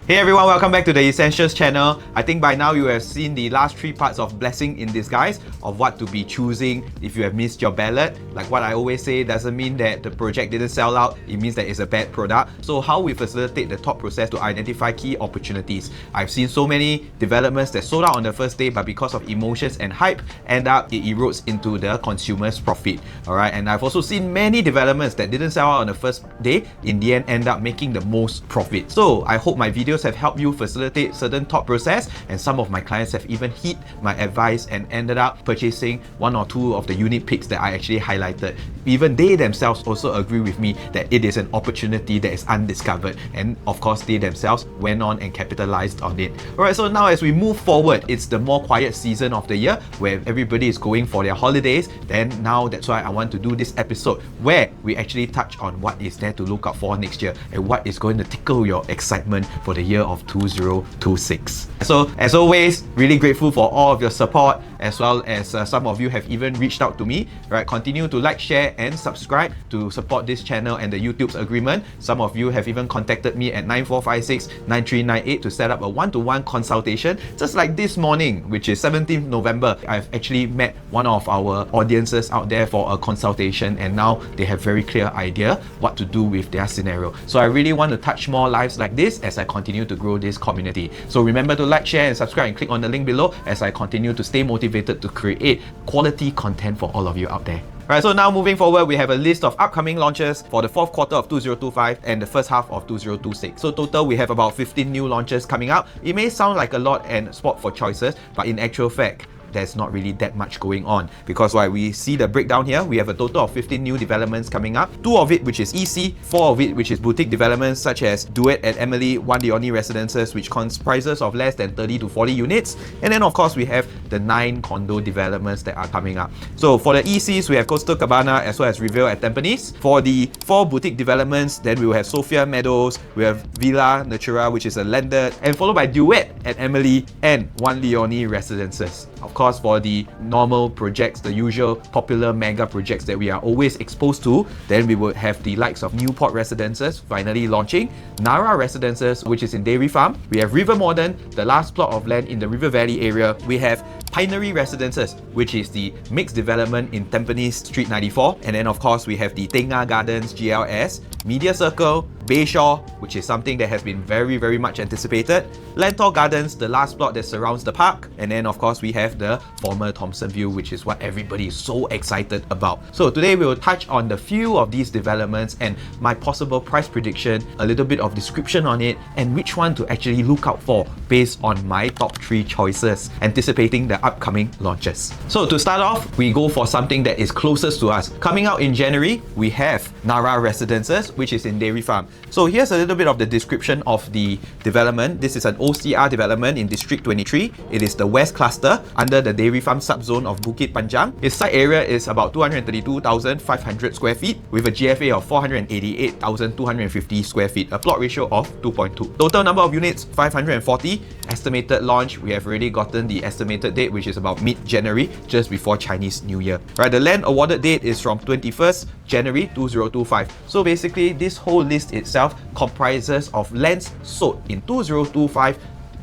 Hey everyone, welcome back to the Essentials channel. I think by now you have seen the last 3 parts of blessing in disguise of what to be choosing if you have missed your ballot. Like what I always say, doesn't mean that the project didn't sell out, it means that it's a bad product. So how we facilitate the top process to identify key opportunities. I've seen so many developments that sold out on the first day, but because of emotions and hype, end up it erodes into the consumer's profit. Alright, and I've also seen many developments that didn't sell out on the first day, in the end up making the most profit. So I hope my videos have helped you facilitate certain thought process, and some of my clients have even heed my advice and ended up purchasing 1 or 2 of the unique picks that I actually highlighted. Even they themselves also agree with me that it is an opportunity that is undiscovered, and of course they themselves went on and capitalized on it. Alright, so now as we move forward, it's the more quiet season of the year where everybody is going for their holidays. Then now that's why I want to do this episode where we actually touch on what is there to look out for next year and what is going to tickle your excitement for the year of 2026. So as always, really grateful for all of your support, as well as some of you have even reached out to me. Right, continue to like, share and subscribe to support this channel and the YouTube's agreement. Some of you have even contacted me at 9456-9398 to set up a one-to-one consultation. Just like this morning, which is 17th November, I've actually met one of our audiences out there for a consultation, and now they have very clear idea what to do with their scenario. So I really want to touch more lives like this as I continue to grow this community. So remember to like, share and subscribe and click on the link below as I continue to stay motivated to create quality content for all of you out there. Alright, so now moving forward, we have a list of upcoming launches for the 4th quarter of 2025 and the first half of 2026. So total, we have about 15 new launches coming up. It may sound like a lot and spot for choices, but in actual fact, there's not really that much going on, because while we see the breakdown here, we have a total of 15 new developments coming up, 2 of it which is EC, 4 of it which is boutique developments such as Duet at Emily, Pinery Residences, which comprises of less than 30 to 40 units, and then of course we have the 9 condo developments that are coming up. So for the ECs, we have Coastal Cabana as well as Resale at Tampines. For the 4 boutique developments, then we will have Sophia Meadows, we have Villa Natura, which is a landed, and followed by Duet at Emily and Pinery Residences. Of course, for the normal projects, the usual popular mega projects that we are always exposed to, then we would have the likes of Newport Residences finally launching, Narra Residences, which is in Dairy Farm. We have River Modern, the last plot of land in the River Valley area. We have Pinery Residences, which is the mixed development in Tampines Street 94. And then of course we have the Tengah Gardens GLS, Media Circle, Bayshore, which is something that has been very much anticipated, Lentor Gardens, the last plot that surrounds the park, and then of course we have the former Thomson View, which is what everybody is so excited about. So today we will touch on the few of these developments and my possible price prediction, a little bit of description on it, and which one to actually look out for based on my top 3 choices, anticipating the upcoming launches. So to start off, we go for something that is closest to us. Coming out in January, we have Narra Residences, which is in Dairy Farm. So here's a little bit of the description of the development. This is an OCR development in District 23. It is the West Cluster under the Dairy Farm subzone of Bukit Panjang. Its site area is about 232,500 square feet with a GFA of 488,250 square feet, a plot ratio of 2.2. Total number of units 540. Estimated launch, we have already gotten the estimated date, which is about mid-January, just before Chinese New Year. Right, the land awarded date is from 21st January 2025. So basically, this whole list itself comprises of lands sold in 2025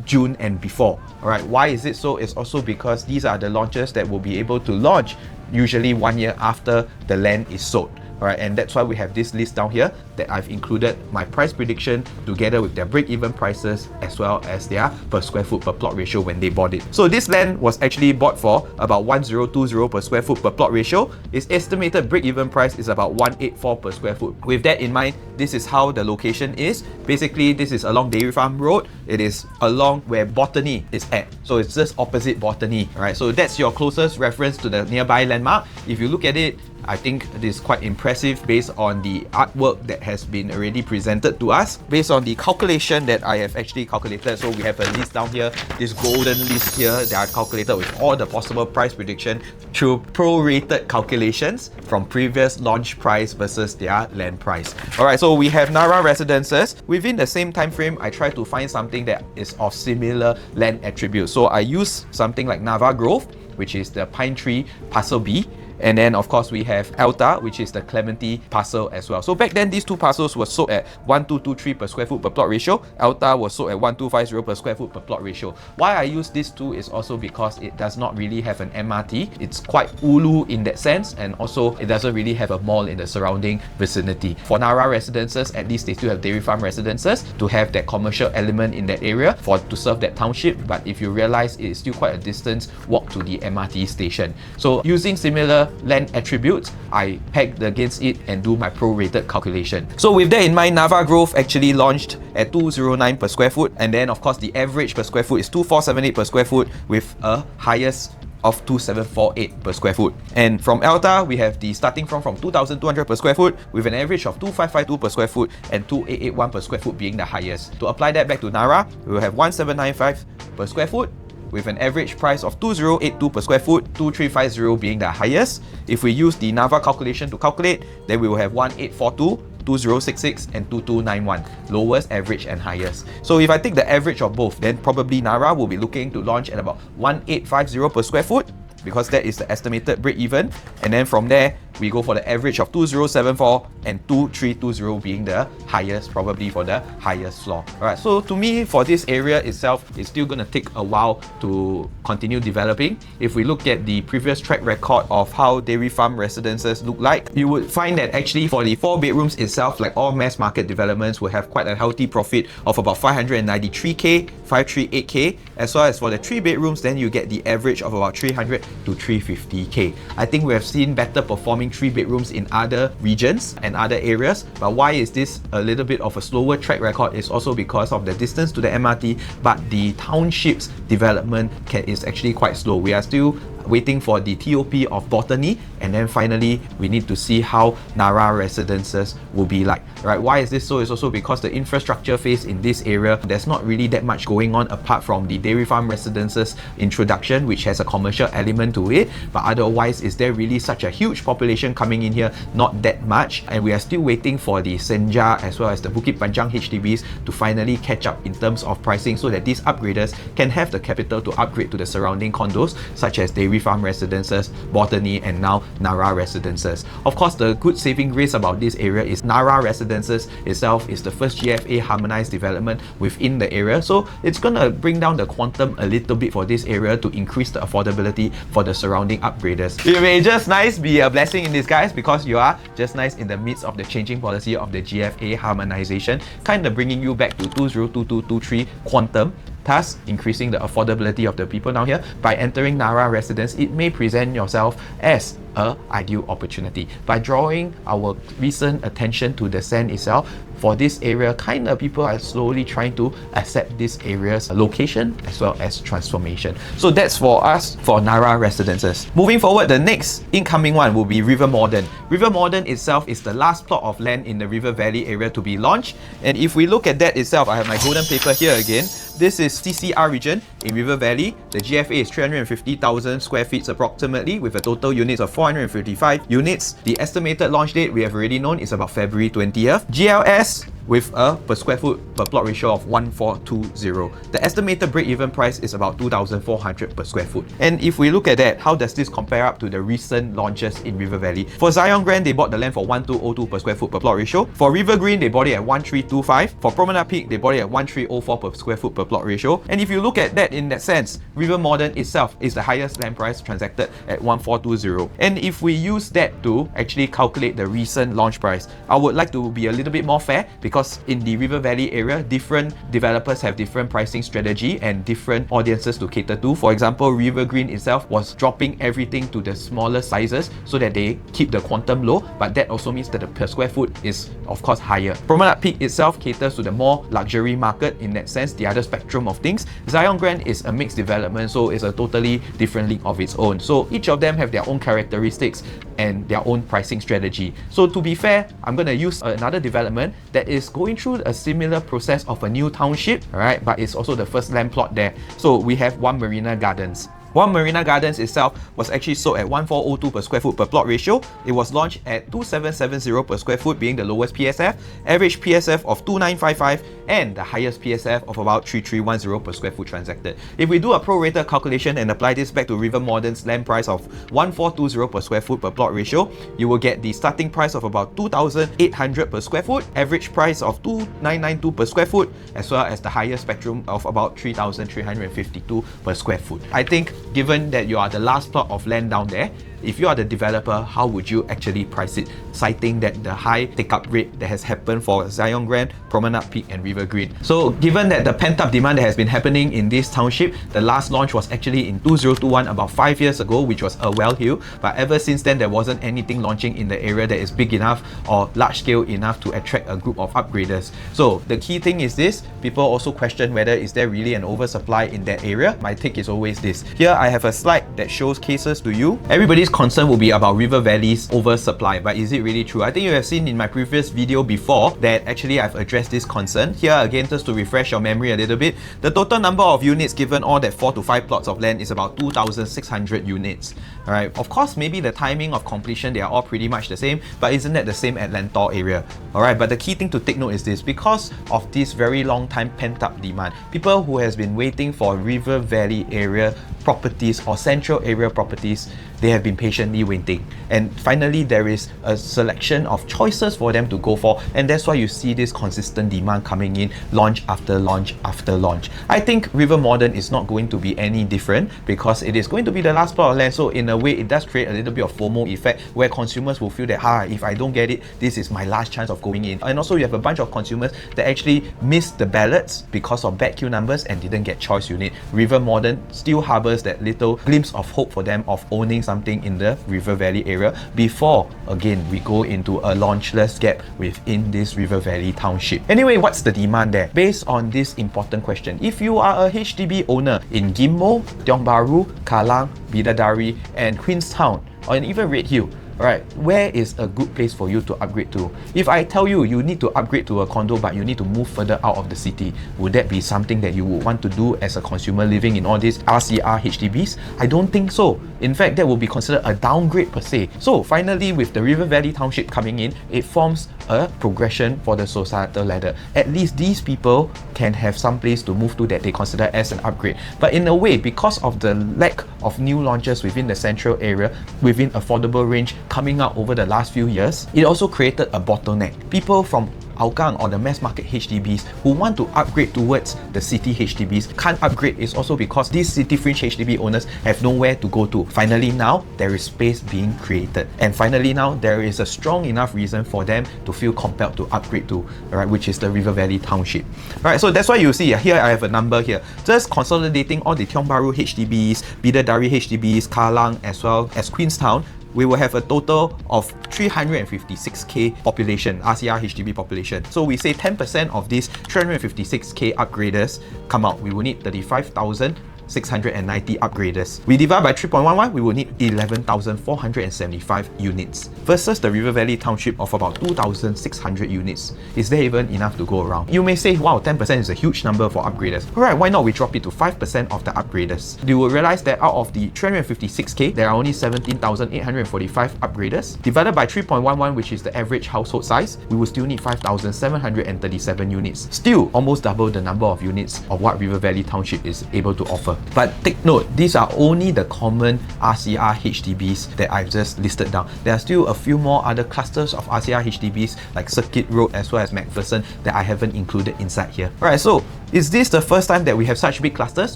June and before. Alright, why is it so? It's also because these are the launches that will be able to launch usually 1 year after the land is sold. Alright, and that's why we have this list down here that I've included my price prediction together with their break-even prices as well as their per square foot per plot ratio when they bought it. So this land was actually bought for about 1020 per square foot per plot ratio. Its estimated break-even price is about 184 per square foot. With that in mind, this is how the location is. Basically, this is along Dairy Farm Road. It is along where Botany is at. So it's just opposite Botany. Alright, so that's your closest reference to the nearby landmark. If you look at it, I think it is quite impressive based on the artwork that has been already presented to us. Based on the calculation that I have actually calculated, so we have a list down here, this golden list here that I calculated with all the possible price prediction through prorated calculations from previous launch price versus their land price. Alright, so we have Narra Residences. Within the same time frame, I try to find something that is of similar land attributes. So I use something like Nava Grove, which is the Pine Tree Parcel B. And then of course we have Alta, which is the Clementi parcel as well. So back then these two parcels were sold at 1223 per square foot per plot ratio. Alta was sold at 1250 per square foot per plot ratio. Why I use these two is also because it does not really have an MRT. It's quite ulu in that sense, and also it doesn't really have a mall in the surrounding vicinity. For Narra Residences, at least they still have Dairy Farm Residences to have that commercial element in that area to serve that township. But if you realize, it is still quite a distance walk to the MRT station. So using similar land attributes, I pegged against it and do my prorated calculation. So with that in mind, Nava Grove actually launched at 209 per square foot, and then of course the average per square foot is 2478 per square foot with a highest of 2748 per square foot. And from Alta, we have the starting from 2200 per square foot with an average of 2552 per square foot and 2881 per square foot being the highest. To apply that back to Narra, we will have 1795 per square foot with an average price of 2082 per square foot, 2350 being the highest. If we use the Nava calculation to calculate, then we will have 1842, 2066 and 2291, lowest, average and highest. So if I take the average of both, then probably Narra will be looking to launch at about 1850 per square foot, because that is the estimated break even. And then from there, we go for the average of 2074 and 2320 being the highest, probably for the highest floor. Alright, so to me, for this area itself, it's still going to take a while to continue developing. If we look at the previous track record of how Dairy Farm Residences look like, you would find that actually for the 4 bedrooms itself, like all mass market developments, will have quite a healthy profit of about 593k, 538k, as well as for the 3 bedrooms, then you get the average of about 300 to 350k. I think we have seen better performing 3 bedrooms in other regions and other areas, but why is this a little bit of a slower track record is also because of the distance to the MRT, but the township's development is actually quite slow. We are still waiting for the TOP of Botany, and then finally we need to see how Narra Residences will be like. Right? Why is this so? It's also because the infrastructure phase in this area, there's not really that much going on apart from the Dairy Farm Residences introduction, which has a commercial element to it, but otherwise is there really such a huge population coming in here? Not that much. And we are still waiting for the Senja as well as the Bukit Panjang HDBs to finally catch up in terms of pricing, so that these upgraders can have the capital to upgrade to the surrounding condos such as Dairy Farm Residences, Botany, and now Narra Residences. Of course, the good saving grace about this area is Narra Residences itself is the first GFA harmonized development within the area, so it's gonna bring down the quantum a little bit for this area to increase the affordability for the surrounding upgraders. It may just nice be a blessing in disguise, because you are just nice in the midst of the changing policy of the GFA harmonization, kind of bringing you back to 2022-23 quantum, thus increasing the affordability of the people now here. By entering Narra Residence, it may present yourself as an ideal opportunity. By drawing our recent attention to the sand itself, for this area, kind of people are slowly trying to accept this area's location as well as transformation. So that's for us for Narra Residences. Moving forward, the next incoming one will be River Morden. River Morden itself is the last plot of land in the River Valley area to be launched. And if we look at that itself, I have my golden paper here again. This is CCR region in River Valley. The GFA is 350,000 square feet approximately, with a total units of 455 units. The estimated launch date we have already known is about February 20th. GLS with a per square foot per plot ratio of 1420. The estimated break-even price is about 2,400 per square foot. And if we look at that, how does this compare up to the recent launches in River Valley? For Zion Grand, they bought the land for 1202 per square foot per plot ratio. For River Green, they bought it at 1325. For Promenade Peak, they bought it at 1304 per square foot per plot ratio. And if you look at that in that sense, River Morden itself is the highest land price transacted at 1420. And if we use that to actually calculate the recent launch price, I would like to be a little bit more fair, because in the River Valley area, different developers have different pricing strategy and different audiences to cater to. For example, River Green itself was dropping everything to the smaller sizes so that they keep the quantum low, but that also means that the per square foot is of course higher. Promenade Peak itself caters to the more luxury market in that sense, the other spectrum of things. Zion Grand is a mixed development, so it's a totally different league of its own. So each of them have their own characteristics and their own pricing strategy. So to be fair, I'm going to use another development that is going through a similar process of a new township, alright, but it's also the first land plot there. So we have One Marina Gardens. While Marina Gardens itself was actually sold at 1402 per square foot per plot ratio, it was launched at 2770 per square foot, being the lowest PSF, average PSF of 2955, and the highest PSF of about 3310 per square foot transacted. If we do a prorated calculation and apply this back to River Modern's land price of 1420 per square foot per plot ratio, you will get the starting price of about 2800 per square foot, average price of 2992 per square foot, as well as the highest spectrum of about 3352 per square foot. I think given that you are the last plot of land down there, if you are the developer, how would you actually price it? Citing that the high take-up rate that has happened for Zion Grand, Promenade Peak and River Green. So given that the pent-up demand that has been happening in this township, the last launch was actually in 2021, about 5 years ago, which was Well Hill. But ever since then, there wasn't anything launching in the area that is big enough or large scale enough to attract a group of upgraders. So the key thing is this, people also question whether is there really an oversupply in that area. My take is always this. Here I have a slide that shows cases to you. Everybody's concern will be about River Valley's oversupply, but is it really true? I think you have seen in my previous video before that actually I've addressed this concern. Here again, just to refresh your memory a little bit, the total number of units given all that 4 to 5 plots of land is about 2,600 units. Alright, of course maybe the timing of completion, they are all pretty much the same, but isn't that the same at Lentor area? Alright, but the key thing to take note is this, because of this very long time pent up demand, people who has been waiting for River Valley area properties or central area properties, they have been patiently waiting, and finally there is a selection of choices for them to go for, and that's why you see this consistent demand coming in launch after launch after launch. I think River Modern is not going to be any different, because it is going to be the last plot of land, so in a way it does create a little bit of FOMO effect where consumers will feel that if I don't get it, this is my last chance of going in. And also you have a bunch of consumers that actually missed the ballots because of bad queue numbers and didn't get choice unit. River Modern still harbors that little glimpse of hope for them of owning something in the River Valley area before again we go into a launchless gap within this River Valley township. Anyway, what's the demand there? Based on this important question, if you are a HDB owner in Ghim Moh, Tiong Bahru, Kallang, Bidadari and Queenstown, or even Red Hill, alright, where is a good place for you to upgrade to? If I tell you you need to upgrade to a condo but you need to move further out of the city, would that be something that you would want to do as a consumer living in all these RCR HDBs? I don't think so. In fact, that will be considered a downgrade per se. So finally, with the River Valley Township coming in, it forms a progression for the societal ladder. At least these people can have some place to move to that they consider as an upgrade. But in a way, because of the lack of new launches within the central area, within affordable range coming out over the last few years, it also created a bottleneck. People from Hougang or the mass market HDBs who want to upgrade towards the city HDBs can't upgrade. Is also because these city fringe HDB owners have nowhere to go to. Finally now, there is space being created. And finally now, there is a strong enough reason for them to feel compelled to upgrade to, alright, which is the River Valley Township. Alright, so that's why you see here I have a number here. Just consolidating all the Tiong Bahru HDBs, Bidadari HDBs, Kallang as well as Queenstown, we will have a total of 356k population, RCR HDB population. So we say 10% of these 356k upgraders come out. We will need 35,690 upgraders. We divide by 3.11, we will need 11,475 units versus the River Valley Township of about 2,600 units. Is there even enough to go around? You may say, wow, 10% is a huge number for upgraders. Alright, why not we drop it to 5% of the upgraders? You will realize that out of the 356k, there are only 17,845 upgraders. Divided by 3.11, which is the average household size, we will still need 5,737 units. Still almost double the number of units of what River Valley Township is able to offer. But take note, these are only the common RCR HDBs that I've just listed down. There are still a few more other clusters of RCR HDBs like Circuit Road as well as MacPherson that I haven't included inside here. Alright, so is this the first time that we have such big clusters?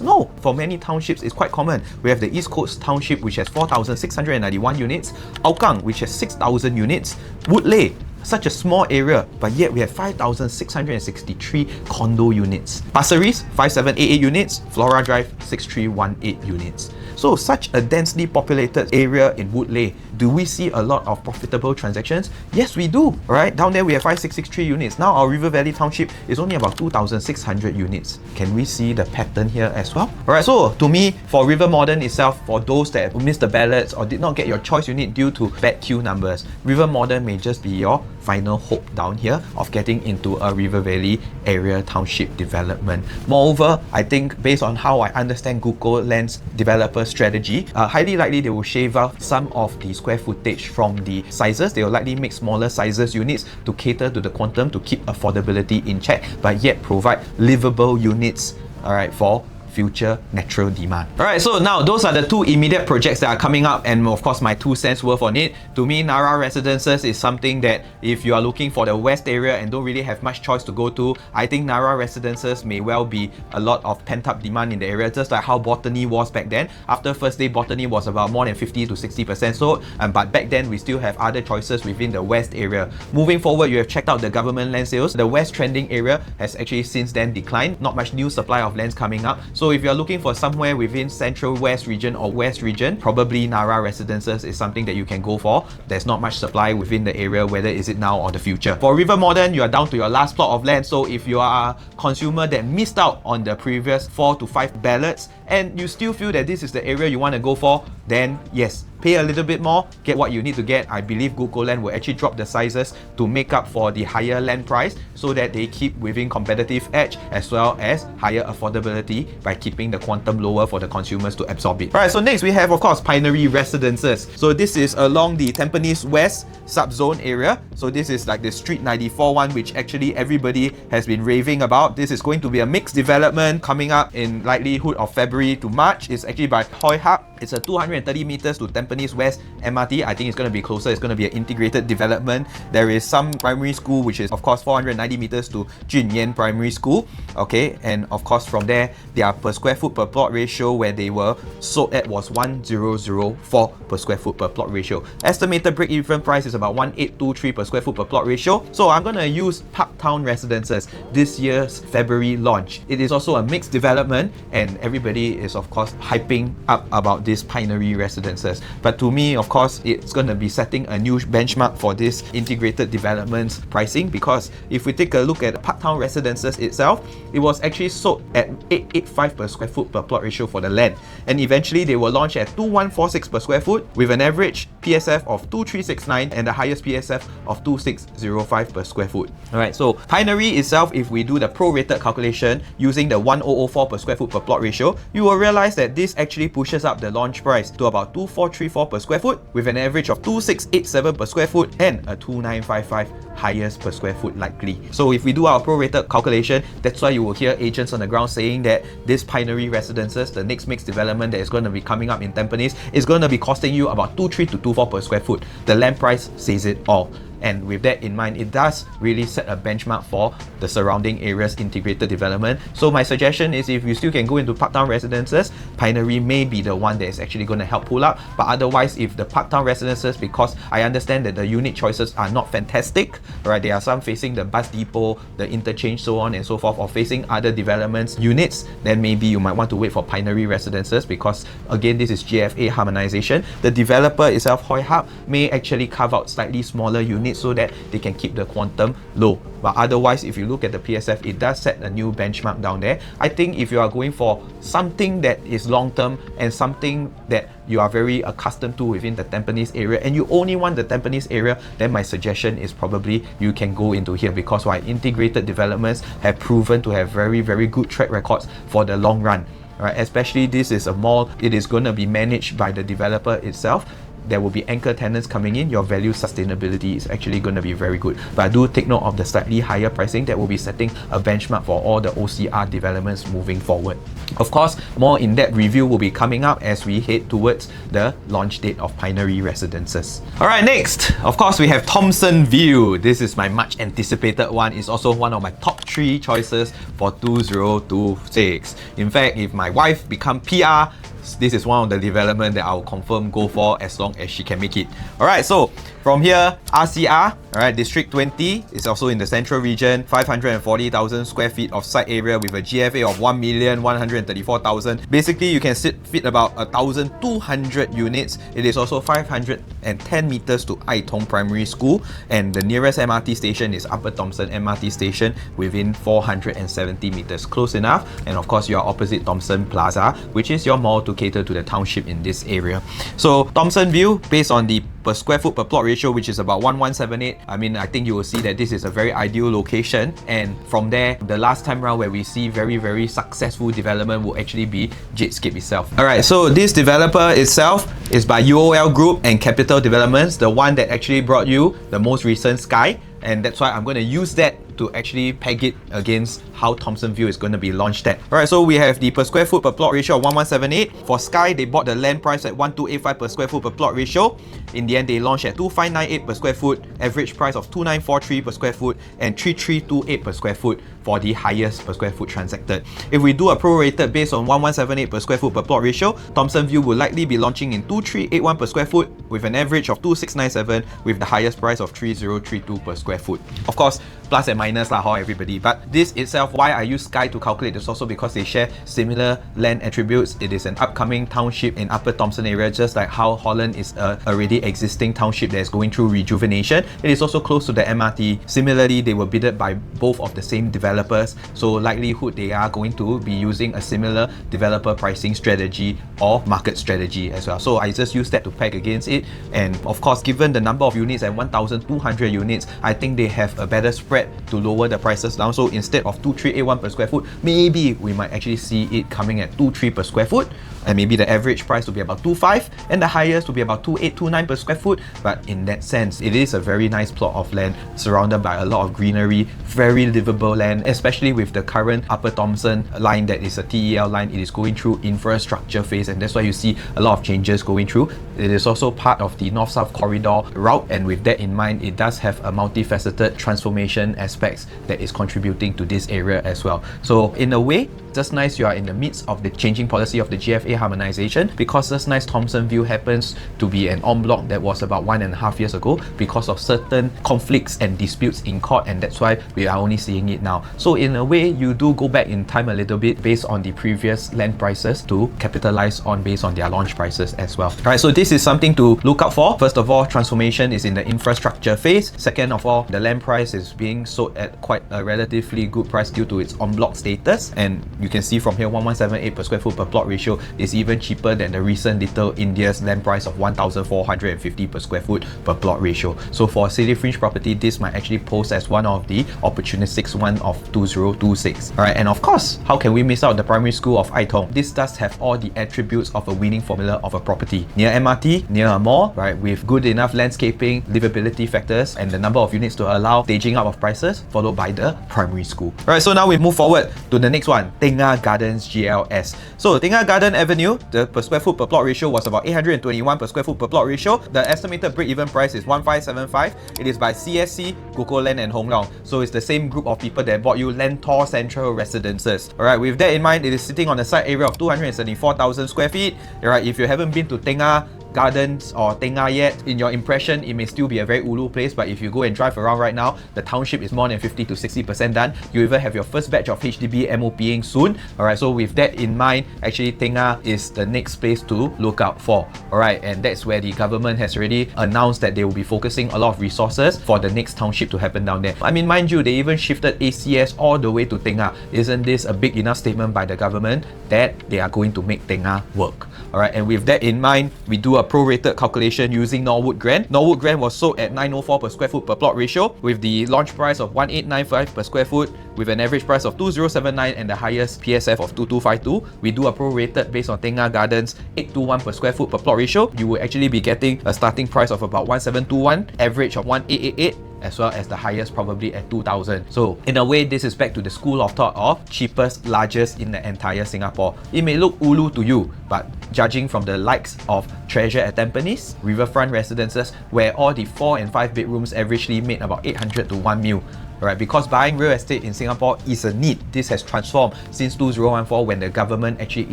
No, for many townships it's quite common. We have the East Coast Township which has 4,691 units, Hougang which has 6,000 units, Woodleigh, such a small area, but yet we have 5,663 condo units. Pasir Ris, 5,788 units, Flora Drive, 6,318 units. So such a densely populated area in Woodleigh, do we see a lot of profitable transactions? Yes, we do. Alright, down there we have 5,663 units. Now our River Valley Township is only about 2,600 units. Can we see the pattern here as well? Alright, so to me, for River Modern itself, for those that missed the ballots or did not get your choice unit due to bad queue numbers, River Modern may just be your final hope down here of getting into a River Valley area township development. Moreover, I think based on how I understand Google Land's developer strategy, highly likely they will shave off some of the square footage from the sizes. They will likely make smaller sizes units to cater to the quantum to keep affordability in check, but yet provide livable units, alright, for future natural demand. Alright, so now those are the two immediate projects that are coming up, and of course my 2 cents worth on it. To me, Narra Residences is something that if you are looking for the west area and don't really have much choice to go to, I think Narra Residences may well be a lot of pent-up demand in the area, just like how Botany was back then. After first day, Botany was about more than 50 to 60% sold, but back then we still have other choices within the west area. Moving forward, you have checked out the government land sales. The west trending area has actually since then declined. Not much new supply of lands coming up. So if you're looking for somewhere within Central West region or West region, probably Narra Residences is something that you can go for. There's not much supply within the area, whether is it now or the future. For River Modern, you are down to your last plot of land. So if you are a consumer that missed out on the previous 4 to 5 ballots and you still feel that this is the area you want to go for, then yes, pay a little bit more, get what you need to get. I believe Google Land will actually drop the sizes to make up for the higher land price so that they keep within competitive edge as well as higher affordability by keeping the quantum lower for the consumers to absorb it. Alright, so next we have of course Pinery Residences. So this is along the Tampines West subzone area. So this is like the Street 94 one, which actually everybody has been raving about. This is going to be a mixed development coming up in likelihood of February to March. It's actually by Hoi Hub. It's a 230 meters to Tampines West MRT. I think it's going to be closer. It's going to be an integrated development. There is some primary school, which is of course 490 meters to Junyan Primary School. Okay, and of course from there, their per square foot per plot ratio where they were sold at was 1004 per square foot per plot ratio. Estimated break-even price is about 1823 per square foot per plot ratio. So I'm going to use Parktown Residences, this year's February launch. It is also a mixed development, and everybody is of course hyping up about this Pinery Residences. But to me, of course, it's going to be setting a new benchmark for this integrated developments pricing, because if we take a look at Parktown Residences itself, it was actually sold at 885 per square foot per plot ratio for the land, and eventually they were launched at 2146 per square foot with an average PSF of 2369 and the highest PSF of 2605 per square foot. Alright, so Pinery itself, if we do the prorated calculation using the 1004 per square foot per plot ratio, you will realize that this actually pushes up the launch price to about 2434 per square foot with an average of 2687 per square foot and a 2955 highest per square foot likely. So if we do our prorated calculation, that's why you will hear agents on the ground saying that this Pinery Residences, the next mixed development that is going to be coming up in Tampines, is going to be costing you about 23 to 24 per square foot. The land price says it all. And with that in mind, it does really set a benchmark for the surrounding areas integrated development. So my suggestion is, if you still can go into Parktown Residences, Pinery may be the one that is actually going to help pull up. But otherwise, if the Parktown Residences, because I understand that the unit choices are not fantastic, right? There are some facing the bus depot, the interchange, so on and so forth, or facing other developments units, then maybe you might want to wait for Pinery Residences, because again, this is GFA harmonization. The developer itself, Hoi Hub, may actually carve out slightly smaller units so that they can keep the quantum low. But otherwise, if you look at the PSF, it does set a new benchmark down there. I think if you are going for something that is long term and something that you are very accustomed to within the Tampines area, and you only want the Tampines area, then my suggestion is probably you can go into here, because why? Integrated developments have proven to have very, very good track records for the long run. Right? Especially this is a mall, it is going to be managed by the developer itself. There will be anchor tenants coming in. Your value sustainability is actually going to be very good. But do take note of the slightly higher pricing that will be setting a benchmark for all the OCR developments moving forward. Of course, more in-depth review will be coming up as we head towards the launch date of Pinery Residences. Alright, next, of course, we have Thomson View. This is my much anticipated one. It's also one of my top 3 choices for 2026. In fact, if my wife become PR, this is one of the development that I'll confirm go for as long as she can make it. Alright, so from here, RCR, alright, District 20 is also in the central region, 540,000 square feet of site area with a GFA of 1,134,000. Basically, you can fit about 1,200 units. It is also 510 meters to Ai Tong Primary School, and the nearest MRT station is Upper Thomson MRT station within 470 meters. Close enough. And of course, you are opposite Thomson Plaza, which is your mall to cater to the township in this area. So Thomson View, based on the per square foot per plot ratio, which is about 1178, I mean, I think you will see that this is a very ideal location. And from there, the last time round where we see very successful development will actually be Jadescape itself. Alright, so this developer itself is by UOL Group and Capital Developments, the one that actually brought you the most recent Sky. And that's why I'm going to use that to actually peg it against how Thomson View is going to be launched at. Alright, so we have the per square foot per plot ratio of 1178. For Sky, they bought the land price at 1285 per square foot per plot ratio. In the end, they launched at 2598 per square foot, average price of 2943 per square foot, and 3328 per square foot for the highest per square foot transacted. If we do a prorated based on 1178 per square foot per plot ratio, Thomson View will likely be launching in 2381 per square foot with an average of 2697 with the highest price of 3032 per square foot. Of course, plus and minus lah, everybody. But this itself, why I use Sky to calculate this also because they share similar land attributes. It is an upcoming township in Upper Thomson area, just like how Holland is a already existing township that is going through rejuvenation. It is also close to the MRT. Similarly, they were bidded by both of the same developers, so likelihood they are going to be using a similar developer pricing strategy or market strategy as well. So I just use that to peg against it. And of course, given the number of units at 1,200 units, I think they have a better spread to lower the prices down. So instead of 2381 per square foot, maybe we might actually see it coming at 23 per square foot, and maybe the average price will be about 25 and the highest will be about 2829 per square foot. But in that sense, it is a very nice plot of land surrounded by a lot of greenery, very livable land, especially with the current Upper Thomson line that is a TEL line. It is going through infrastructure phase, and that's why you see a lot of changes going through. It is also part of the North-South corridor route, and with that in mind, it does have a multifaceted transformation aspects that is contributing to this area as well. So in a way, just nice you are in the midst of the changing policy of the GFA harmonization, because just nice Thomson View happens to be an en bloc that was about 1.5 years ago because of certain conflicts and disputes in court, and that's why we are only seeing it now. So in a way, you do go back in time a little bit based on the previous land prices to capitalize on based on their launch prices as well. Alright, so this is something to look out for. First of all, transformation is in the infrastructure phase. Second of all, the land price is being sold at quite a relatively good price due to its en bloc status, and you can see from here 1178 per square foot per plot ratio is even cheaper than the recent Little India's land price of 1450 per square foot per plot ratio. So for a city fringe property, this might actually pose as one of the opportunistic one of 2026. Alright, and of course, how can we miss out the primary school of Aitong? This does have all the attributes of a winning formula of a property. Near MRT, near a mall, right, with good enough landscaping, livability factors, and the number of units to allow staging up of prices, followed by the primary school. Alright, so now we move forward to the next one, Tengah Gardens GLS. So Tengah Garden Avenue, the per square foot per plot ratio was about 821 per square foot per plot ratio. The estimated break-even price is 1575. It is by CSC, Gogo Land and Hong Leong. So it's the same group of people that bought you Lentor Central Residences. Alright, with that in mind, it is sitting on a site area of 274,000 square feet. Alright, if you haven't been to Tengah Gardens or Tengah yet, in your impression, it may still be a very ulu place, but if you go and drive around right now, the township is more than 50 to 60% done. You even have your first batch of HDB MOPing soon. Alright, so with that in mind, actually Tengah is the next place to look out for. Alright, and that's where the government has already announced that they will be focusing a lot of resources for the next township to happen down there. I mean, mind you, they even shifted ACS all the way to Tengah. Isn't this a big enough statement by the government that they are going to make Tengah work? Alright, and with that in mind, we do a prorated calculation using Norwood Grand. Norwood Grand was sold at 904 per square foot per plot ratio with the launch price of 1895 per square foot with an average price of 2079 and the highest PSF of 2252. We do a prorated based on Tengah Gardens 821 per square foot per plot ratio. You will actually be getting a starting price of about 1721, average of 1888, as well as the highest probably at 2000. So in a way, this is back to the school of thought of cheapest, largest in the entire Singapore. It may look ulu to you, but judging from the likes of Treasure at Tampines, Riverfront Residences, where all the 4 and 5 bedrooms averagely made about 800 to 1 mil. Right, because buying real estate in Singapore is a need. This has transformed since 2014 when the government actually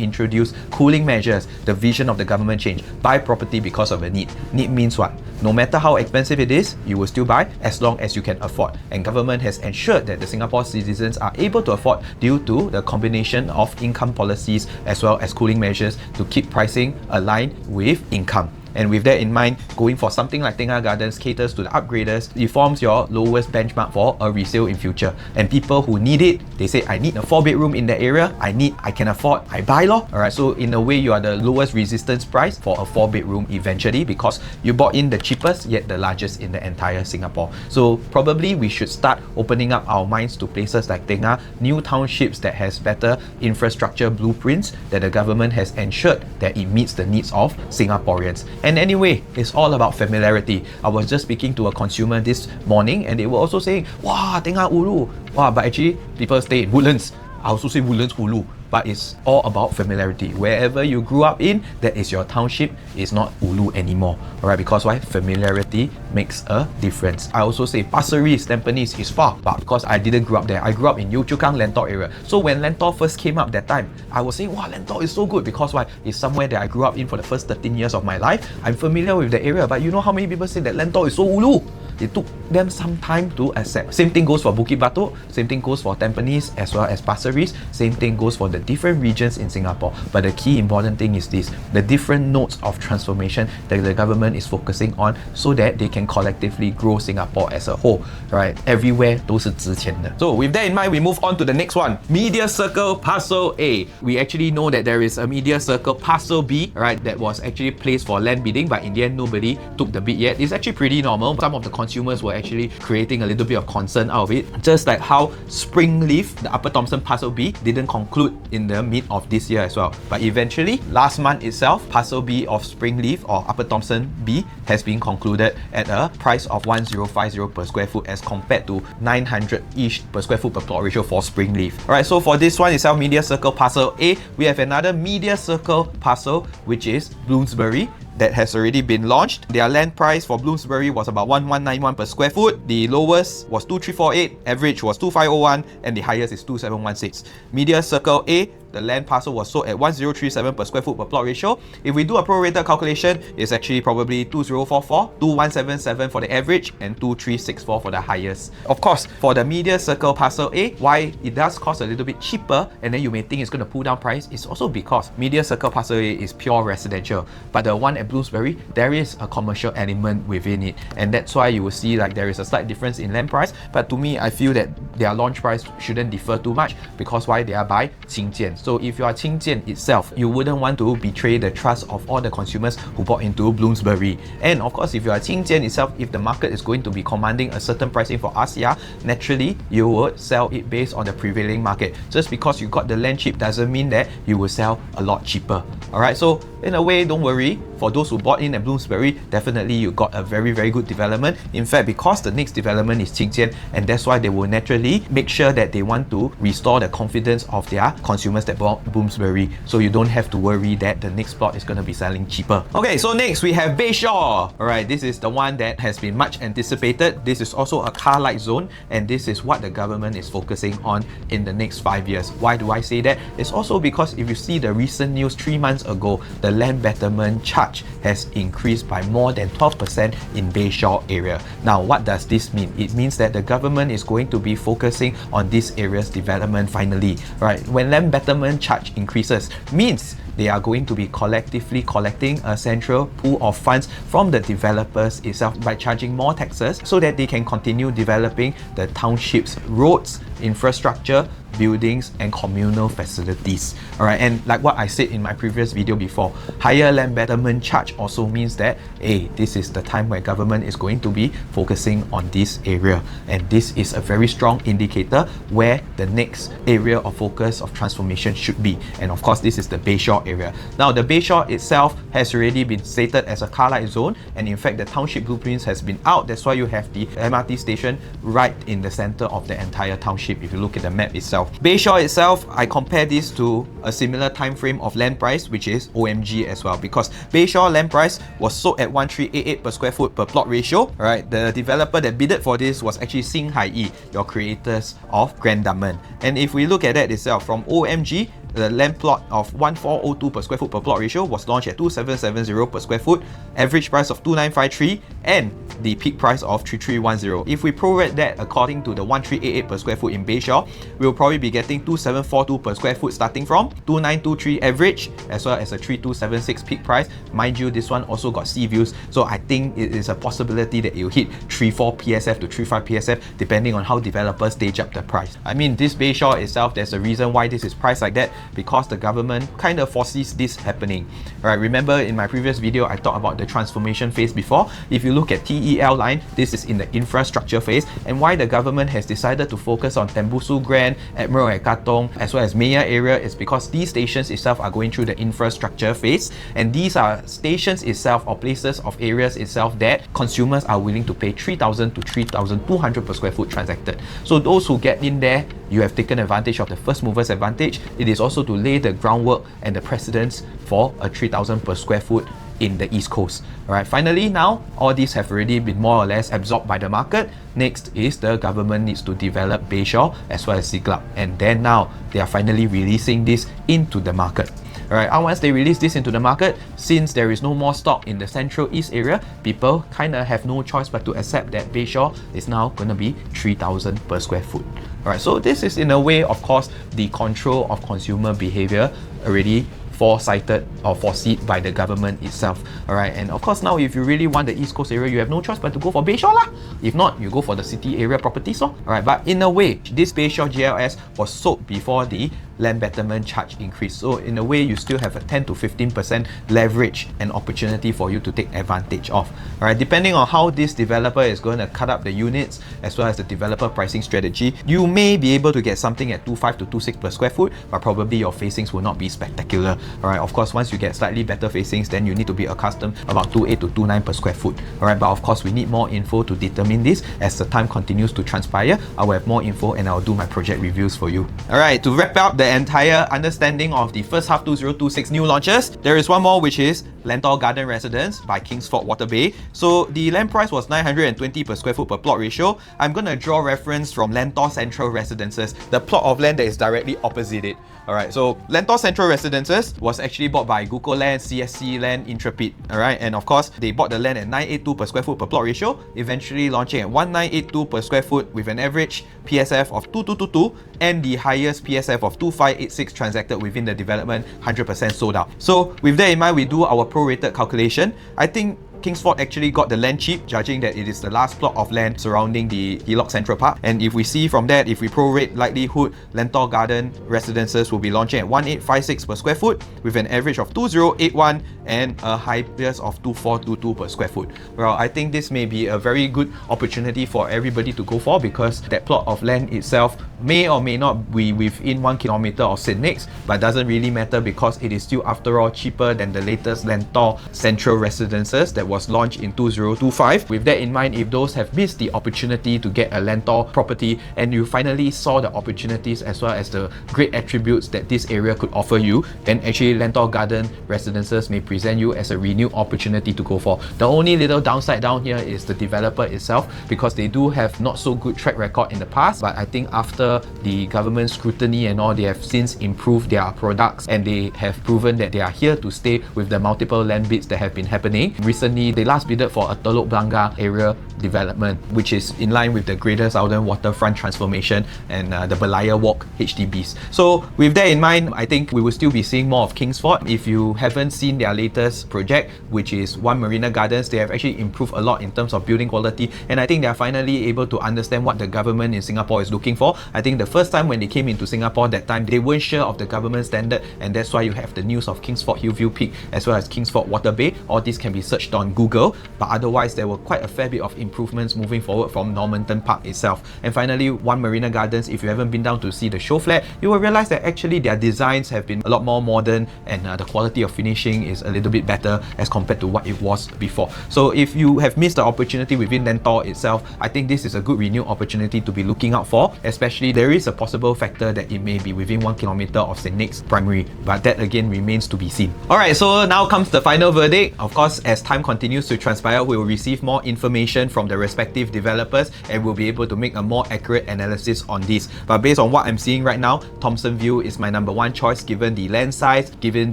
introduced cooling measures. The vision of the government changed. Buy property because of a need. Need means what? No matter how expensive it is, you will still buy as long as you can afford. And government has ensured that the Singapore citizens are able to afford due to the combination of income policies as well as cooling measures to keep pricing aligned with income. And with that in mind, going for something like Tengah Gardens caters to the upgraders. It forms your lowest benchmark for a resale in future. And people who need it, they say, I need a 4-bedroom in that area, I can afford, I buy lor. Alright, so in a way, you are the lowest resistance price for a 4-bedroom eventually, because you bought in the cheapest yet the largest in the entire Singapore. So probably we should start opening up our minds to places like Tengah, new townships that has better infrastructure blueprints, that the government has ensured that it meets the needs of Singaporeans. And anyway, it's all about familiarity. I was just speaking to a consumer this morning and they were also saying, wow, Tengah Ulu. Wow, but actually people stay in Woodlands. I also say Woodlands Ulu. But it's all about familiarity. Wherever you grew up in, that is your township, is not Ulu anymore. Alright, because why? Familiarity makes a difference. I also say Pasir Ris, Tampines is far, but because I didn't grow up there, I grew up in Yio Chu Kang, Lentor area. So when Lentor first came up that time, I was saying, wow, Lentor is so good, because why? It's somewhere that I grew up in for the first 13 years of my life. I'm familiar with the area, but you know how many people say that Lentor is so Ulu? It took them some time to accept. Same thing goes for Bukit Batok, same thing goes for Tampines as well as Pasir Ris, same thing goes for the different regions in Singapore. But the key important thing is this, the different nodes of transformation that the government is focusing on, so that they can collectively grow Singapore as a whole, right? Everywhere 都是值钱的. So with that in mind, we move on to the next one. Media Circle Parcel A. We actually know that there is a Media Circle Parcel B, right, that was actually placed for land bidding, but in the end nobody took the bid yet. It's actually pretty normal. Some of the consumers were actually creating a little bit of concern out of it, just like how Springleaf, the Upper Thomson Parcel B, didn't conclude in the mid of this year as well. But eventually, last month itself, Parcel B of Springleaf or Upper Thomson B has been concluded at a price of 1050 per square foot as compared to 900-ish per square foot per plot ratio for Springleaf. Alright, so for this one itself, Media Circle Parcel A, we have another Media Circle Parcel, which is Bloomsbury, that has already been launched. Their land price for Bloomsbury was about 1191 per square foot. The lowest was 2348, average was 2501, and the highest is 2716. Media Circle A, the land parcel was sold at 1037 per square foot per plot ratio. If we do a prorated calculation, it's actually probably 2044, 2177 for the average, and 2364 for the highest. Of course, for the Media Circle Parcel A, why it does cost a little bit cheaper, and then you may think it's going to pull down price, is also because Media Circle Parcel A is pure residential, but the one at Bloomsbury, there is a commercial element within it, and that's why you will see like there is a slight difference in land price. But to me, I feel that their launch price shouldn't differ too much, because why? They are by Qingjian. So if you are Qingjian itself, you wouldn't want to betray the trust of all the consumers who bought into Bloomsbury. And of course, if you are Qingjian itself, if the market is going to be commanding a certain pricing for ASEA, naturally you would sell it based on the prevailing market. Just because you got the land cheap doesn't mean that you will sell a lot cheaper. Alright, so in a way, don't worry. For those who bought in at Bloomsbury, definitely you got a very, very good development. In fact, because the next development is Qingjian, and that's why they will naturally make sure that they want to restore the confidence of their consumers that bought Bloomsbury. So you don't have to worry that the next plot is going to be selling cheaper. Okay, so next we have Bayshore. Alright, this is the one that has been much anticipated. This is also a car light zone, and this is what the government is focusing on in the next 5 years. Why do I say that? It's also because if you see the recent news 3 months ago, the land betterment charge has increased by more than 12% in Bayshore area. Now, what does this mean? It means that the government is going to be focusing on this area's development finally, right? When land betterment charge increases, means they are going to be collectively collecting a central pool of funds from the developers itself by charging more taxes, so that they can continue developing the township's roads, infrastructure, buildings and communal facilities. Alright, and like what I said in my previous video before, higher land betterment charge also means that this is the time where government is going to be focusing on this area, and this is a very strong indicator where the next area of focus of transformation should be. And of course, this is the Bayshore area. Now, the Bayshore itself has already been stated as a car light zone, and in fact the township blueprints has been out. That's why you have the MRT station right in the center of the entire township if you look at the map itself. Bayshore itself, I compare this to a similar time frame of land price, which is OMG as well, because Bayshore land price was sold at 1388 per square foot per plot ratio. Right, the developer that bidded for this was actually Xinghai Yi, your creators of Grand Diamond. And if we look at that itself from OMG, the land plot of 1402 per square foot per plot ratio was launched at 2770 per square foot, average price of 2953, and the peak price of 3310. If we prorate that according to the 1388 per square foot in Bayshore, we'll probably be getting 2742 per square foot starting from 2923 average, as well as a 3276 peak price. Mind you, this one also got sea views, so I think it is a possibility that you'll hit 34 PSF to 35 PSF depending on how developers stage up the price. I mean, this Bayshore itself, there's a reason why this is priced like that, because the government kind of foresees this happening. Alright, remember in my previous video I talked about the transformation phase before. If you look at TEL line, this is in the infrastructure phase, and why the government has decided to focus on Tembusu Grand, Admiral at Katong, as well as Maya area is because these stations itself are going through the infrastructure phase, and these are stations itself or places of areas itself that consumers are willing to pay 3,000 to 3,200 per square foot transacted. So those who get in there, you have taken advantage of the first movers advantage. It is also to lay the groundwork and the precedence for a 3,000 per square foot in the East Coast. Alright, finally now, all these have already been more or less absorbed by the market. Next is the government needs to develop Bayshore as well as Siglap, and then now they are finally releasing this into the market. Alright, and once they release this into the market, since there is no more stock in the Central East area, people kind of have no choice but to accept that Bayshore is now going to be 3,000 per square foot. Alright, so this is in a way, of course, the control of consumer behavior already foresighted or foreseen by the government itself. Alright, and of course now if you really want the East Coast area, you have no choice but to go for Bayshore lah. If not, you go for the city area properties. Alright, but in a way, this Bayshore GLS was sold before the land betterment charge increase. So in a way, you still have a 10 to 15% leverage and opportunity for you to take advantage of. Alright, depending on how this developer is going to cut up the units as well as the developer pricing strategy, you may be able to get something at 2.5 to 2.6 per square foot, but probably your facings will not be spectacular. Alright, of course, once you get slightly better facings, then you need to be accustomed about 2.8 to 2.9 per square foot. Alright, but of course, we need more info to determine this. As the time continues to transpire, I will have more info and I'll do my project reviews for you. Alright, to wrap up the entire understanding of the first half 2026 new launches, there is one more, which is Lentor Garden Residence by Kingsford Water Bay. So the land price was 920 per square foot per plot ratio. I'm going to draw reference from Lentor Central Residences, the plot of land that is directly opposite it. Alright, so Lentor Central Residences was actually bought by Guko Land, CSC Land, Intrepid. Alright, and of course, they bought the land at 982 per square foot per plot ratio, eventually launching at 1982 per square foot with an average PSF of 2222 and the highest PSF of 2586 transacted within the development, 100% sold out. So with that in mind, we do our prorated calculation. I think Kingsford actually got the land cheap, judging that it is the last plot of land surrounding the Hillock Central Park. And if we see from that, if we prorate likelihood, Lentor Garden Residences will be launching at 1856 per square foot with an average of 2081 and a highest of 2422 per square foot. Well, I think this may be a very good opportunity for everybody to go for, because that plot of land itself may or may not be within 1 kilometer of St. Nick's, but doesn't really matter because it is still, after all, cheaper than the latest Lentor Central Residences that was launched in 2025. With that in mind, if those have missed the opportunity to get a Lentor property and you finally saw the opportunities as well as the great attributes that this area could offer you, then actually Lentor Garden Residences may present you as a renewed opportunity to go for. The only little downside down here is the developer itself, because they do have not so good track record in the past, but I think after the government scrutiny and all, they have since improved their products and they have proven that they are here to stay with the multiple land bids that have been happening. Recently, they last bidded for a Teluk Blangah area development, which is in line with the Greater Southern Waterfront transformation and the Belaya Walk HDBs. So with that in mind, I think we will still be seeing more of Kingsford. If you haven't seen their latest project, which is One Marina Gardens, they have actually improved a lot in terms of building quality, and I think they are finally able to understand what the government in Singapore is looking for. I think the first time when they came into Singapore, that time they weren't sure of the government standard, and that's why you have the news of Kingsford Hillview Peak as well as Kingsford Water Bay. All these can be searched on Google, but otherwise there were quite a fair bit of improvements moving forward from Normanton Park itself. And finally, One Marina Gardens, if you haven't been down to see the show flat, you will realize that actually their designs have been a lot more modern, and the quality of finishing is a little bit better as compared to what it was before. So if you have missed the opportunity within Lentor itself, I think this is a good renewed opportunity to be looking out for, especially there is a possible factor that it may be within 1 kilometer of St. Nick's Primary, but that again remains to be seen. Alright, so now comes the final verdict. Of course, as time continues continues to transpire, we will receive more information from the respective developers and we'll be able to make a more accurate analysis on this. But based on what I'm seeing right now, Thomson View is my number one choice given the land size, given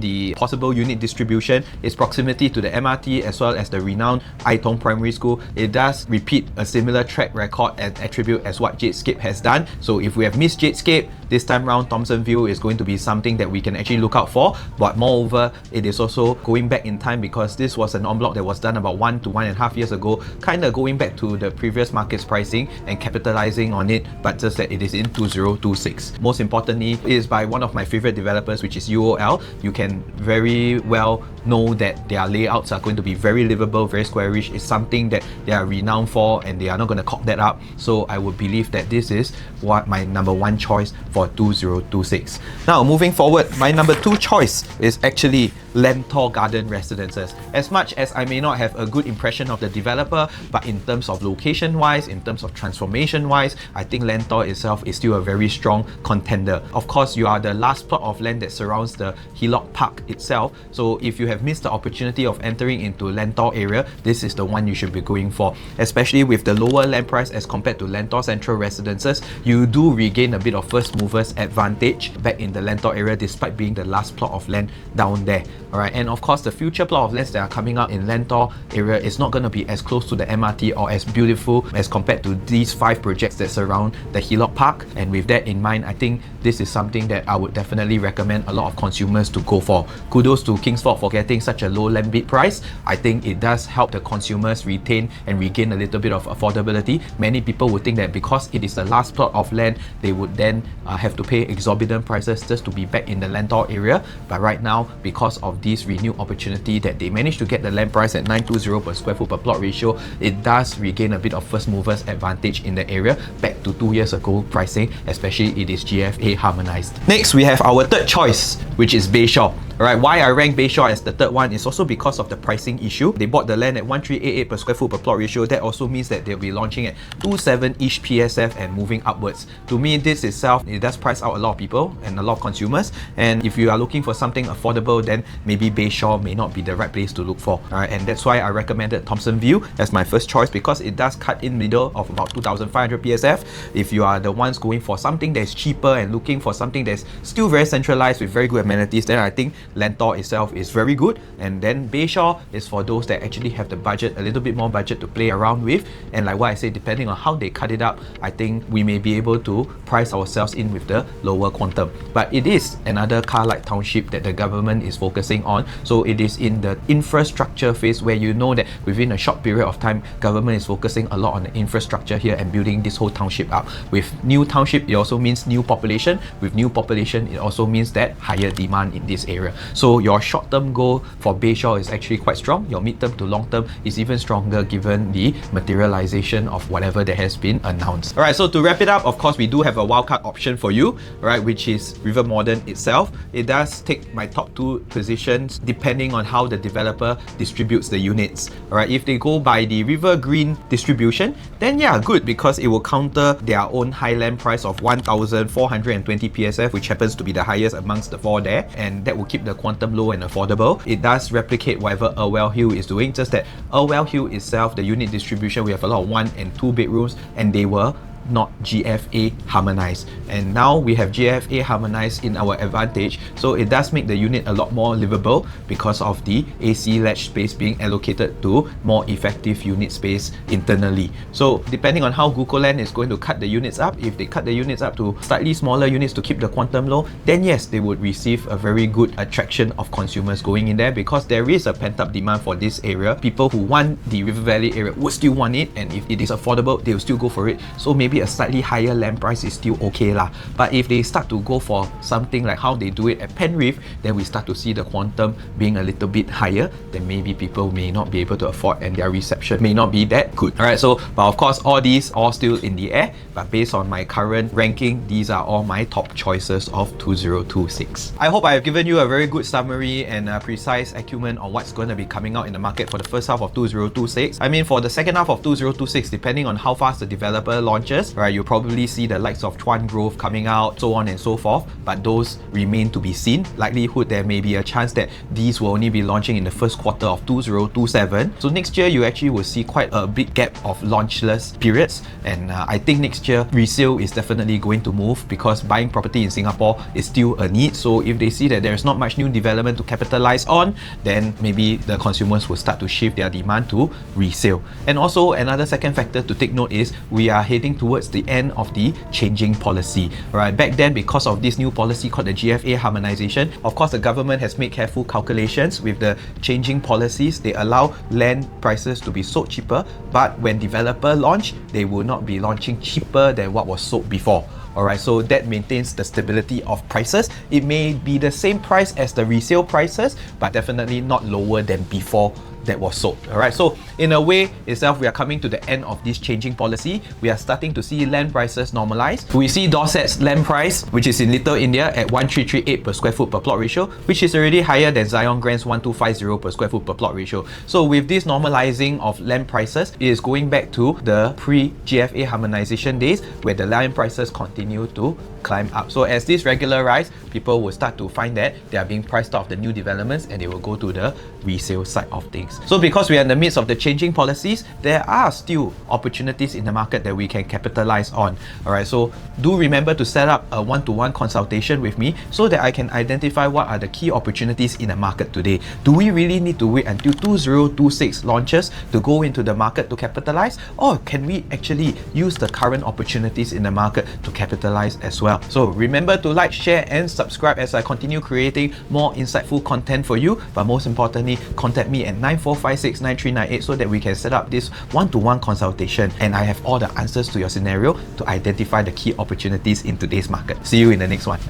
the possible unit distribution, its proximity to the MRT as well as the renowned Aitong Primary School. It does repeat a similar track record and attribute as what Jadescape has done. So if we have missed Jadescape, this time round Thomson View is going to be something that we can actually look out for. But moreover, it is also going back in time because this was an en bloc that was done about 1 to 1.5 years ago, kind of going back to the previous market's pricing and capitalizing on it, but just that it is in 2026. Most importantly, it is by one of my favorite developers, which is UOL. You can very well know that their layouts are going to be very livable, very squarish. It's something that they are renowned for and they are not going to cock that up. So I would believe that this is what my number one choice for 2026. Now moving forward, my number two choice is actually Lentor Garden Residences. As much as I may not have a good impression of the developer, but in terms of location wise, in terms of transformation wise, I think Lentor itself is still a very strong contender. Of course, you are the last plot of land that surrounds the Hillock Park itself. So if you have missed the opportunity of entering into Lentor area, this is the one you should be going for. Especially with the lower land price as compared to Lentor Central Residences, you do regain a bit of first movers advantage back in the Lentor area despite being the last plot of land down there. Alright, and of course the future plot of lands that are coming up in Lentor area is not going to be as close to the MRT or as beautiful as compared to these 5 projects that surround the Hillock Park. And with that in mind, I think this is something that I would definitely recommend a lot of consumers to go for. Kudos to Kingsford for getting such a low land bid price. I think it does help the consumers retain and regain a little bit of affordability. Many people would think that because it is the last plot of land, they would then have to pay exorbitant prices just to be back in the Lentor area. But right now, because of this renewed opportunity that they managed to get the land price at 920 per square foot per plot ratio, it does regain a bit of first movers advantage in the area back to 2 years ago pricing, especially it is GFA harmonized. Next, we have our third choice, which is Bayshore. Alright, why I rank Bayshore as the third one is also because of the pricing issue. They bought the land at 1388 per square foot per plot ratio. That also means that they'll be launching at 27-ish PSF and moving upwards. To me, this itself, it does price out a lot of people and a lot of consumers. And if you are looking for something affordable, then maybe Bayshore may not be the right place to look for. Alright, and that's why I recommended Thomson View as my first choice because it does cut in middle of about 2500 PSF. If you are the ones going for something that's cheaper and looking for something that's still very centralized with very good amenities, then I think Lentor itself is very good. And then Bayshore is for those that actually have the budget, a little bit more budget to play around with. And like what I say, depending on how they cut it up, I think we may be able to price ourselves in with the lower quantum. But it is another car-like township that the government is focusing on. So it is in the infrastructure phase where you know that within a short period of time, government is focusing a lot on the infrastructure here and building this whole township up. With new township, it also means new population. With new population, it also means that higher demand in this area. So your short-term goal for Bayshore is actually quite strong. Your mid-term to long-term is even stronger given the materialization of whatever that has been announced. Alright, so to wrap it up, of course, we do have a wildcard option for you, right, which is River Modern itself. It does take my top 2 positions depending on how the developer distributes the units. Alright, if they go by the River Green distribution, then yeah, good, because it will counter their own high land price of 1420 PSF, which happens to be the highest amongst the 4 there, and that will keep the quantum low and affordable. It does replicate whatever Irwell Hill is doing, just that Irwell Hill itself, the unit distribution, we have a lot of 1 and 2 bedrooms, and they were not GFA harmonized, and now we have GFA harmonized in our advantage, so it does make the unit a lot more livable because of the AC ledge space being allocated to more effective unit space internally. So depending on how Gukoland is going to cut the units up, if they cut the units up to slightly smaller units to keep the quantum low, then yes, they would receive a very good attraction of consumers going in there because there is a pent-up demand for this area. People who want the River Valley area would still want it, and if it is affordable, they will still go for it. So maybe a slightly higher land price is still okay lah. But if they start to go for something like how they do it at Penrith, then we start to see the quantum being a little bit higher, then maybe people may not be able to afford and their reception may not be that good. Alright, so but of course all these are still in the air, but based on my current ranking, these are all my top choices of 2026. I hope I have given you a very good summary and a precise acumen on what's going to be coming out in the market for the first half of 2026. I mean, for the second half of 2026, depending on how fast the developer launches, launches, right? You'll probably see the likes of Chuan Grove coming out, so on and so forth, but those remain to be seen. Likelihood there may be a chance that these will only be launching in the first quarter of 2027. So next year you actually will see quite a big gap of launchless periods, and I think next year resale is definitely going to move because buying property in Singapore is still a need. So if they see that there's not much new development to capitalize on, then maybe the consumers will start to shift their demand to resale. And also another second factor to take note is we are heading towards the end of the changing policy. Right, back then, because of this new policy called the GFA harmonization, of course the government has made careful calculations with the changing policies. They allow land prices to be sold cheaper, but when developer launch, they will not be launching cheaper than what was sold before. Alright, so that maintains the stability of prices. It may be the same price as the resale prices, but definitely not lower than before that was sold. Alright, so in a way itself, we are coming to the end of this changing policy. We are starting to see land prices normalize. We see Dorset's land price, which is in Little India, at 1338 per square foot per plot ratio, which is already higher than Zion Grand's 1250 per square foot per plot ratio. So with this normalizing of land prices, it is going back to the pre-GFA harmonization days where the land prices continue to climb up. So as this regularize, people will start to find that they are being priced off the new developments and they will go to the resale side of things. So because we are in the midst of the changing policies, there are still opportunities in the market that we can capitalize on. Alright, so do remember to set up a one-to-one consultation with me so that I can identify what are the key opportunities in the market today. Do we really need to wait until 2026 launches to go into the market to capitalize, or can we actually use the current opportunities in the market to capitalize as well? So remember to like, share and subscribe as I continue creating more insightful content for you. But most importantly, contact me at 94569398 so that we can set up this one-to-one consultation and I have all the answers to your scenario to identify the key opportunities in today's market. See you in the next one.